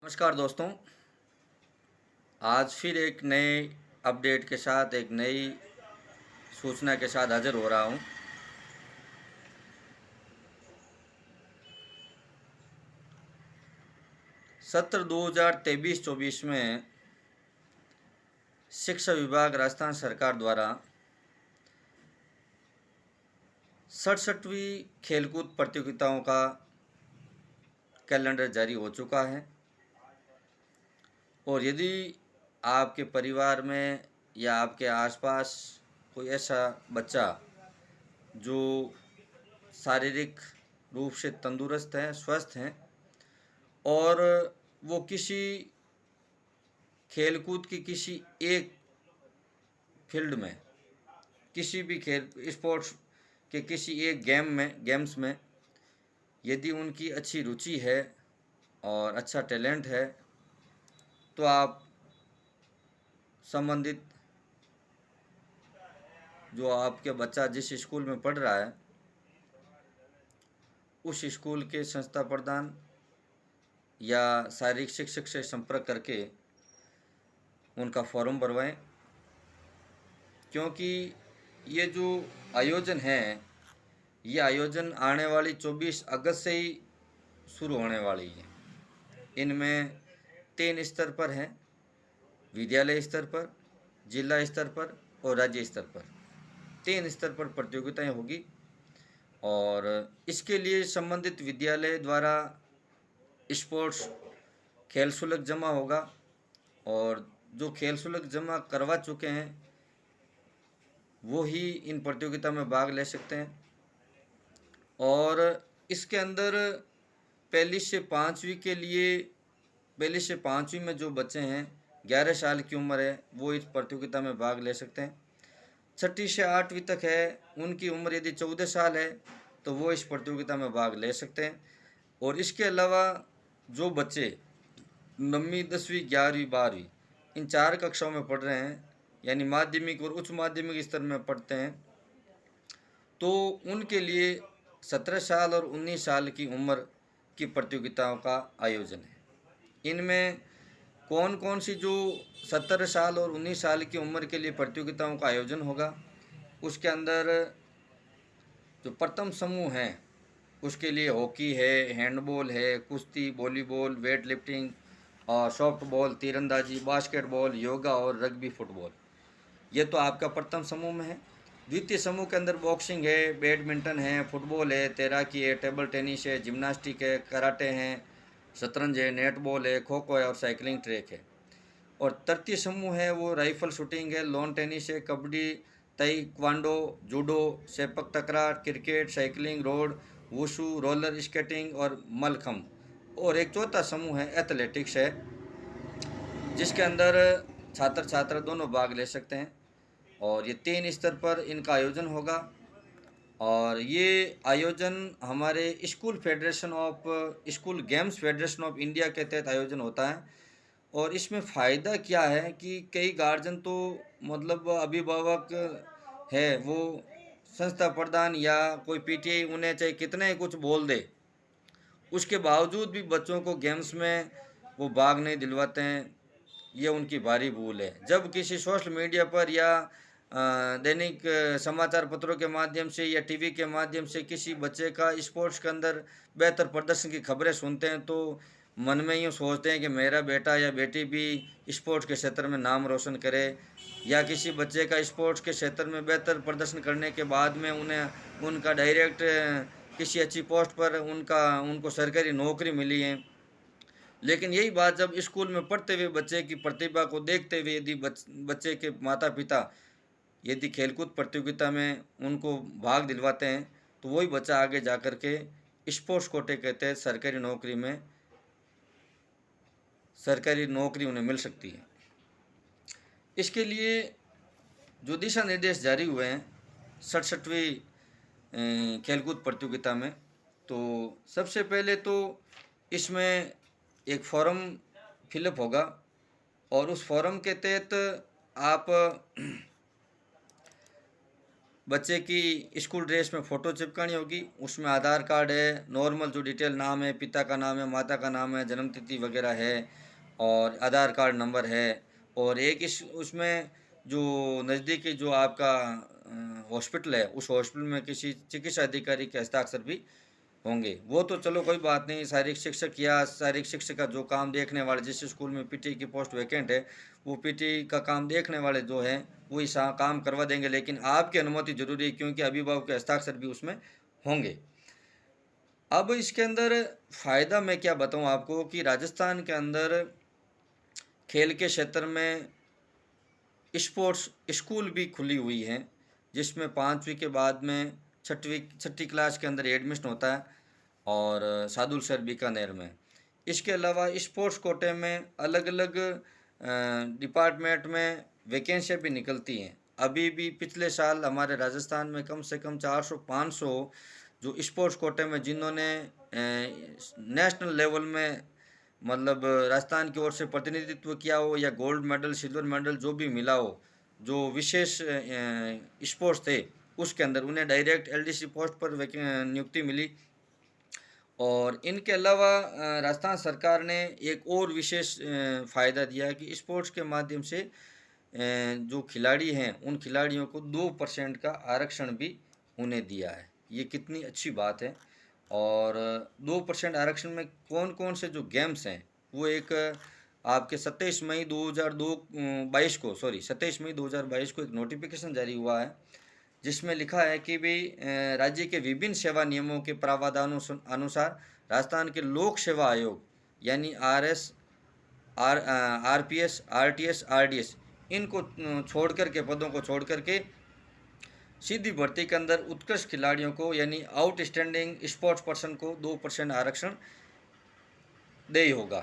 नमस्कार दोस्तों। आज फिर एक नए अपडेट के साथ एक नई सूचना के साथ हाजिर हो रहा हूँ। सत्र 2023-24 में शिक्षा विभाग राजस्थान सरकार द्वारा 67वीं खेलकूद प्रतियोगिताओं का कैलेंडर जारी हो चुका है। और यदि आपके परिवार में या आपके आसपास कोई ऐसा बच्चा जो शारीरिक रूप से तंदुरुस्त हैं, स्वस्थ हैं और वो किसी खेलकूद की किसी एक फील्ड में, किसी भी खेल स्पोर्ट्स के किसी एक गेम्स में यदि उनकी अच्छी रुचि है और अच्छा टैलेंट है, तो आप संबंधित जो आपके बच्चा जिस स्कूल में पढ़ रहा है उस स्कूल के संस्था प्रधान या शारीरिक शिक्षक से संपर्क करके उनका फॉर्म भरवाएं। क्योंकि ये जो आयोजन है, ये आयोजन आने वाली 24 अगस्त से ही शुरू होने वाली है। इनमें 3 स्तर पर हैं: विद्यालय स्तर पर, जिला स्तर पर और राज्य स्तर पर। 3 स्तर पर प्रतियोगिताएं होगी और इसके लिए संबंधित विद्यालय द्वारा स्पोर्ट्स खेल शुल्क जमा होगा और जो खेल शुल्क जमा करवा चुके हैं वो ही इन प्रतियोगिता में भाग ले सकते हैं। और इसके अंदर पहली से पाँचवीं के लिए, पहली से पाँचवीं में जो बच्चे हैं 11 साल की उम्र है वो इस प्रतियोगिता में भाग ले सकते हैं। छठी से आठवीं तक है उनकी उम्र यदि 14 साल है तो वो इस प्रतियोगिता में भाग ले सकते हैं। और इसके अलावा जो बच्चे 9वीं 10वीं 11वीं 12वीं इन 4 कक्षाओं में पढ़ रहे हैं, यानी माध्यमिक और उच्च माध्यमिक स्तर में पढ़ते हैं, तो उनके लिए 17 साल और 19 साल की उम्र की प्रतियोगिताओं का आयोजन है। इनमें कौन कौन सी जो 17 साल और 19 साल की उम्र के लिए प्रतियोगिताओं का आयोजन होगा, उसके अंदर जो प्रथम समूह हैं उसके लिए हॉकी है, हैंडबॉल है, कुश्ती, वॉलीबॉल, वेट लिफ्टिंग और सॉफ्टबॉल, तीरंदाजी, बास्केटबॉल, योगा और रग्बी फुटबॉल। ये तो आपका प्रथम समूह में है। द्वितीय समूह के अंदर बॉक्सिंग है, बैडमिंटन है, फुटबॉल है, तैराकी है, टेबल टेनिस है, जिम्नास्टिक है, कराटे हैं, शतरंज है, नेटबॉल है, खो खो है और साइकिलिंग ट्रैक है। और तृतीय समूह है वो राइफल शूटिंग है, लॉन टेनिस है, कबड्डी, ताइक्वांडो, जूडो, सेपक तकरार, cricket, cycling, road, wushu, roller skating और मलखम्ब। और एक चौथा समूह है एथलेटिक्स है, जिसके अंदर छात्र छात्रा दोनों भाग ले सकते हैं। और ये 3 स्तर पर इनका आयोजन होगा। और ये आयोजन हमारे school federation of school games federation of India के तहत आयोजन होता है। और इसमें फ़ायदा क्या है कि कई गार्जियन तो मतलब अभिभावक है वो संस्था प्रधान या कोई पीटीआई उन्हें चाहे कितने ही कुछ बोल दे, उसके बावजूद भी बच्चों को गेम्स में वो भाग नहीं दिलवाते हैं। ये उनकी भारी भूल है। जब किसी सोशल मीडिया पर या दैनिक समाचार पत्रों के माध्यम से या टीवी के माध्यम से किसी बच्चे का स्पोर्ट्स के अंदर बेहतर प्रदर्शन की खबरें सुनते हैं तो मन में यूँ सोचते हैं कि मेरा बेटा या बेटी भी स्पोर्ट्स के क्षेत्र में नाम रोशन करे, या किसी बच्चे का स्पोर्ट्स के क्षेत्र में बेहतर प्रदर्शन करने के बाद में उन्हें उनका डायरेक्ट किसी अच्छी पोस्ट पर उनको सरकारी नौकरी मिली है। लेकिन यही बात जब स्कूल में पढ़ते हुए बच्चे की प्रतिभा को देखते हुए यदि बच्चे के माता पिता यदि खेलकूद प्रतियोगिता में उनको भाग दिलवाते हैं तो वही बच्चा आगे जा कर के स्पोर्ट्स कोटे के तहत सरकारी नौकरी उन्हें मिल सकती है। इसके लिए जो दिशा निर्देश जारी हुए हैं 67वीं खेलकूद प्रतियोगिता में, तो सबसे पहले तो इसमें एक फॉर्म फिलअप होगा और उस फॉर्म के तहत आप बच्चे की स्कूल ड्रेस में फ़ोटो चिपकानी होगी, उसमें आधार कार्ड है, नॉर्मल जो डिटेल नाम है, पिता का नाम है, माता का नाम है, जन्म तिथि वगैरह है और आधार कार्ड नंबर है। और एक इस उसमें जो नज़दीकी जो आपका हॉस्पिटल है, उस हॉस्पिटल में किसी चिकित्सा अधिकारी के हस्ताक्षर भी होंगे। वो तो चलो कोई बात नहीं, शारीरिक शिक्षक या शारीरिक शिक्षक का जो काम देखने वाले, जिस स्कूल में पीटी की पोस्ट वैकेंट है, वो पीटी का काम देखने वाले जो हैं वो इस काम करवा देंगे, लेकिन आपकी अनुमति जरूरी है क्योंकि अभिभावक के हस्ताक्षर भी उसमें होंगे। अब इसके अंदर फ़ायदा मैं क्या बताऊं आपको कि राजस्थान के अंदर खेल के क्षेत्र में स्पोर्ट्स स्कूल भी खुली हुई हैं, जिसमें 5वीं के बाद में छठी क्लास के अंदर एडमिशन होता है और सादुलसर बीकानेर में। इसके अलावा स्पोर्ट्स कोटे में अलग अलग डिपार्टमेंट में वैकेंसियाँ भी निकलती हैं। अभी भी पिछले साल हमारे राजस्थान में कम से कम 400-500 जो स्पोर्ट्स कोटे में जिन्होंने नेशनल लेवल में मतलब राजस्थान की ओर से प्रतिनिधित्व किया हो या गोल्ड मेडल सिल्वर मेडल जो भी मिला हो, जो विशेष स्पोर्ट्स थे उसके अंदर उन्हें डायरेक्ट एलडीसी पोस्ट पर नियुक्ति मिली। और इनके अलावा राजस्थान सरकार ने एक और विशेष फ़ायदा दिया कि स्पोर्ट्स के माध्यम से जो खिलाड़ी हैं उन खिलाड़ियों को 2% का आरक्षण भी उन्हें दिया है। ये कितनी अच्छी बात है। और 2% आरक्षण में कौन कौन से जो गेम्स हैं वो एक आपके 27 मई 2022 को 27 मई 2022 को एक नोटिफिकेशन जारी हुआ है, जिसमें लिखा है कि भी राज्य के विभिन्न सेवा नियमों के प्रावधानों अनुसार राजस्थान के लोक सेवा आयोग यानी आरपीएस, आरटीएस, आरडीएस इनको छोड़ कर के पदों को छोड़ कर के सीधी भर्ती के अंदर उत्कृष्ट खिलाड़ियों को यानी आउटस्टैंडिंग स्पोर्ट्स पर्सन को 2% आरक्षण दे ही होगा।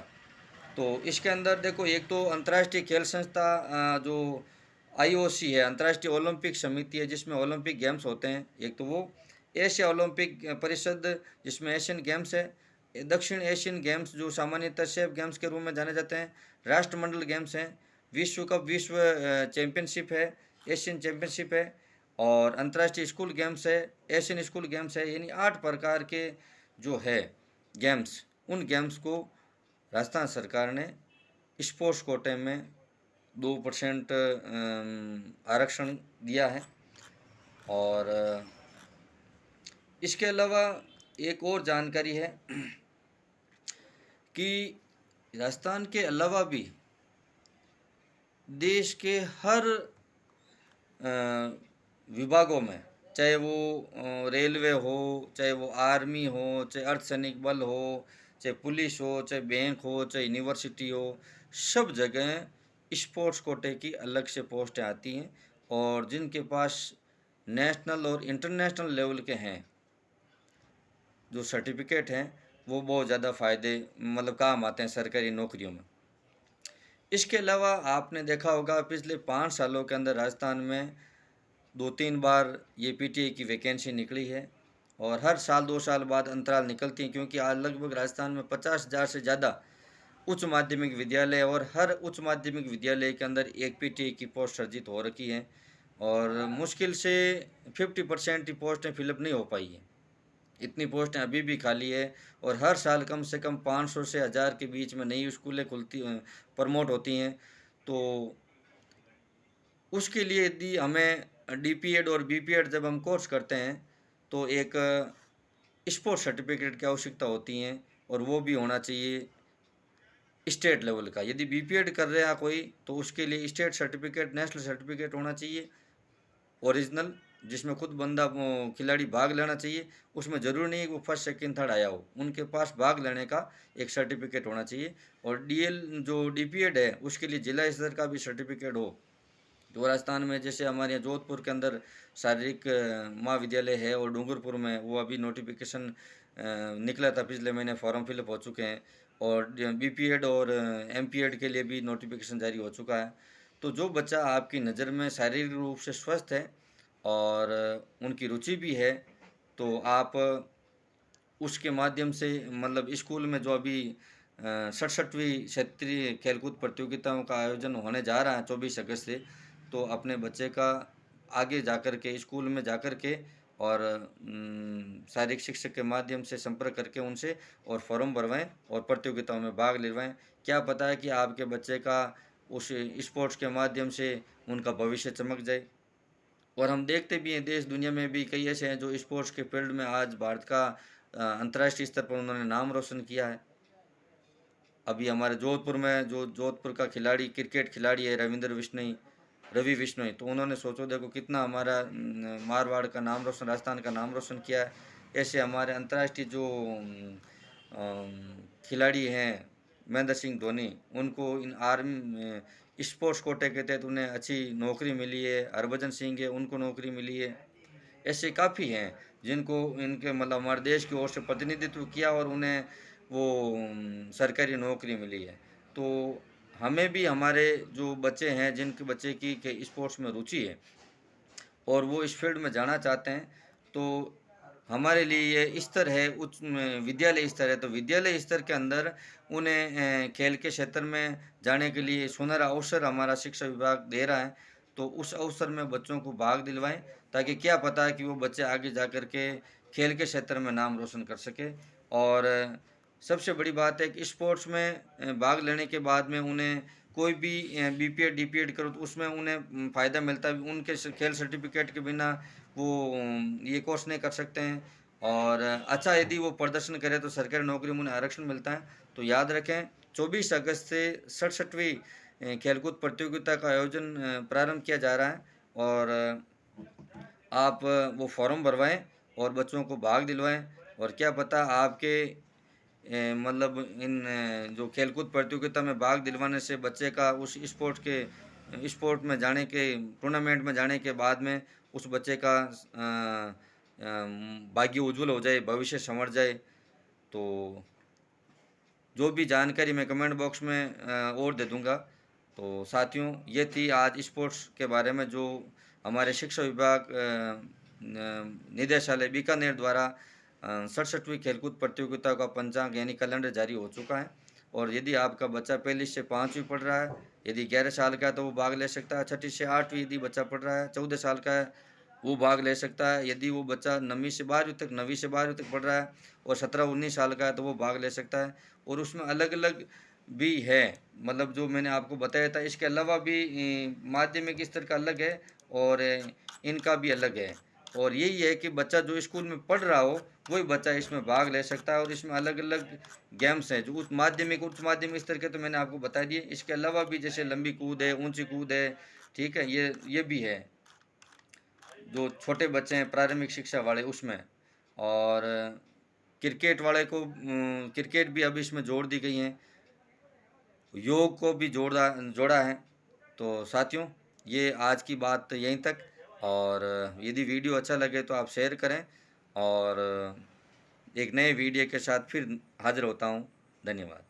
तो इसके अंदर देखो, एक तो अंतर्राष्ट्रीय खेल संस्था जो आईओसी है, अंतर्राष्ट्रीय ओलंपिक समिति है जिसमें ओलंपिक गेम्स होते हैं, एक तो वो एशिया ओलंपिक परिषद जिसमें एशियन गेम्स है, दक्षिण एशियन गेम्स जो सामान्यतः सेफ गेम्स के रूप में जाने जाते हैं, राष्ट्रमंडल गेम्स हैं, विश्व कप, विश्व चैंपियनशिप है, एशियन चैंपियनशिप है और अंतर्राष्ट्रीय स्कूल गेम्स है, एशियन स्कूल गेम्स है। यानी 8 प्रकार के जो है गेम्स, उन गेम्स को राजस्थान सरकार ने स्पोर्ट्स कोटे में 2% आरक्षण दिया है। और इसके अलावा एक और जानकारी है कि राजस्थान के अलावा भी देश के हर विभागों में, चाहे वो रेलवे हो, चाहे वो आर्मी हो, चाहे अर्धसैनिक बल हो, चाहे पुलिस हो, चाहे बैंक हो, चाहे यूनिवर्सिटी हो, सब जगह स्पोर्ट्स कोटे की अलग से पोस्टें आती हैं। और जिनके पास नेशनल और इंटरनेशनल लेवल के हैं जो सर्टिफिकेट हैं, वो बहुत ज़्यादा फ़ायदे मतलब काम आते हैं सरकारी नौकरियों में। इसके अलावा आपने देखा होगा पिछले 5 सालों के अंदर राजस्थान में 2-3 बार ये पीटीए की वैकेंसी निकली है और हर साल 2 साल बाद अंतराल निकलती हैं, क्योंकि आज लगभग राजस्थान में 50,000 से ज़्यादा उच्च माध्यमिक विद्यालय और हर उच्च माध्यमिक विद्यालय के अंदर एक पीटीए की पोस्ट सर्जित हो रखी है और मुश्किल से 50% की पोस्टें फिलअप नहीं हो पाई हैं। इतनी पोस्टें अभी भी खाली है और हर साल कम से कम 500 से 1000 के बीच में नई स्कूलें खुलती प्रमोट होती हैं। तो उसके लिए यदि हमें डीपीएड और बीपीएड जब हम कोर्स करते हैं तो एक स्पोर्ट्स सर्टिफिकेट की आवश्यकता होती है और वो भी होना चाहिए स्टेट लेवल का। यदि बीपीएड कर रहे हैं कोई तो उसके लिए स्टेट सर्टिफिकेट, नेशनल सर्टिफिकेट होना चाहिए ओरिजिनल, जिसमें खुद बंदा खिलाड़ी भाग लेना चाहिए। उसमें ज़रूरी नहीं है कि वो फर्स्ट सेकंड थर्ड आया हो, उनके पास भाग लेने का एक सर्टिफिकेट होना चाहिए। और डीएल जो डीपीएड है उसके लिए जिला स्तर का भी सर्टिफिकेट हो। तो राजस्थान में जैसे हमारे यहाँ जोधपुर के अंदर शारीरिक महाविद्यालय है और डूंगरपुर में वो अभी नोटिफिकेशन निकला था पिछले महीने, फॉर्म फिलअप हो चुके हैं और बीपीएड और एमपीएड के लिए भी नोटिफिकेशन जारी हो चुका है। तो जो बच्चा आपकी नज़र में शारीरिक रूप से स्वस्थ है और उनकी रुचि भी है तो आप उसके माध्यम से मतलब स्कूल में जो अभी 67वीं क्षेत्रीय खेलकूद प्रतियोगिताओं का आयोजन होने जा रहा है 24 अगस्त से, तो अपने बच्चे का आगे जाकर के स्कूल में जाकर के और शारीरिक शिक्षक के माध्यम से संपर्क करके उनसे और फॉर्म भरवाएं और प्रतियोगिताओं में भाग लेवाएं। क्या पता है कि आपके बच्चे का उस स्पोर्ट्स के माध्यम से उनका भविष्य चमक जाए। और हम देखते भी हैं देश दुनिया में भी कई ऐसे हैं जो स्पोर्ट्स के फील्ड में आज भारत का अंतर्राष्ट्रीय स्तर पर उन्होंने नाम रोशन किया है। अभी हमारे जोधपुर में जो जोधपुर का खिलाड़ी क्रिकेट खिलाड़ी है रवि बिश्नोई, तो उन्होंने सोचो देखो कितना हमारा मारवाड़ का नाम रोशन, राजस्थान का नाम रोशन किया है। ऐसे हमारे अंतर्राष्ट्रीय जो खिलाड़ी हैं महेंद्र सिंह धोनी, उनको इन आर्मी स्पोर्ट्स कोटे के तहत उन्हें अच्छी नौकरी मिली है। हरभजन सिंह है, उनको नौकरी मिली है। ऐसे काफ़ी हैं जिनको इनके मतलब हमारे देश की ओर से प्रतिनिधित्व किया और उन्हें वो सरकारी नौकरी मिली है। तो हमें भी हमारे जो बच्चे हैं जिनके बच्चे की के स्पोर्ट्स में रुचि है और वो इस फील्ड में जाना चाहते हैं, तो हमारे लिए ये स्तर है उच्च विद्यालय स्तर है। तो विद्यालय स्तर के अंदर उन्हें खेल के क्षेत्र में जाने के लिए सुनहरा अवसर हमारा शिक्षा विभाग दे रहा है। तो उस अवसर में बच्चों को भाग दिलवाएं, ताकि क्या पता है कि वो बच्चे आगे जा कर के खेल के क्षेत्र में नाम रोशन कर सके। और सबसे बड़ी बात है कि स्पोर्ट्स में भाग लेने के बाद में उन्हें कोई भी बीपीएड डीपीएड करो तो उसमें उन्हें फ़ायदा मिलता है। उनके खेल सर्टिफिकेट के बिना वो ये कोर्स नहीं कर सकते हैं। और अच्छा यदि वो प्रदर्शन करें तो सरकारी नौकरी में उन्हें आरक्षण मिलता है। तो याद रखें 24 अगस्त से 67वीं खेलकूद प्रतियोगिता का आयोजन प्रारंभ किया जा रहा है। और आप वो फॉर्म भरवाएं और बच्चों को भाग दिलवाएं। और क्या पता आपके मतलब इन जो खेलकूद प्रतियोगिता में भाग दिलवाने से बच्चे का उस स्पोर्ट में जाने के टूर्नामेंट में जाने के बाद में उस बच्चे का भाग्य उज्जवल हो जाए, भविष्य संवर जाए। तो जो भी जानकारी मैं कमेंट बॉक्स में और दे दूंगा। तो साथियों, ये थी आज स्पोर्ट्स के बारे में जो हमारे शिक्षा विभाग निदेशालय बीकानेर द्वारा 67वीं खेलकूद प्रतियोगिता का पंचांग यानी कैलेंडर जारी हो चुका है। और यदि आपका बच्चा 1 से 5वीं पढ़ रहा है, यदि 11 साल का है तो वो भाग ले सकता है। 6 से 8वीं यदि बच्चा पढ़ रहा है, 14 साल का है, वो भाग ले सकता है। यदि वो बच्चा 9वीं से 12वीं तक पढ़ रहा है और 17-19 साल का है तो वो भाग ले सकता है। और उसमें अलग अलग भी है, मतलब जो मैंने आपको बताया था, इसके अलावा भी माध्यमिक स्तर का अलग है और इनका भी अलग है। और यही है कि बच्चा जो स्कूल में पढ़ रहा हो वही बच्चा इसमें भाग ले सकता है। और इसमें अलग अलग गेम्स हैं जो उच्च माध्यमिक स्तर के तो मैंने आपको बता दिए। इसके अलावा भी जैसे लंबी कूद है, ऊंची कूद है, ठीक है, ये भी है जो छोटे बच्चे हैं प्रारंभिक शिक्षा वाले उसमें। और क्रिकेट वाले को क्रिकेट भी अब इसमें जोड़ दी गई हैं, योग को भी जोड़ा है। तो साथियों, ये आज की बात यहीं तक। और यदि वीडियो अच्छा लगे तो आप शेयर करें और एक नए वीडियो के साथ फिर हाजिर होता हूँ। धन्यवाद।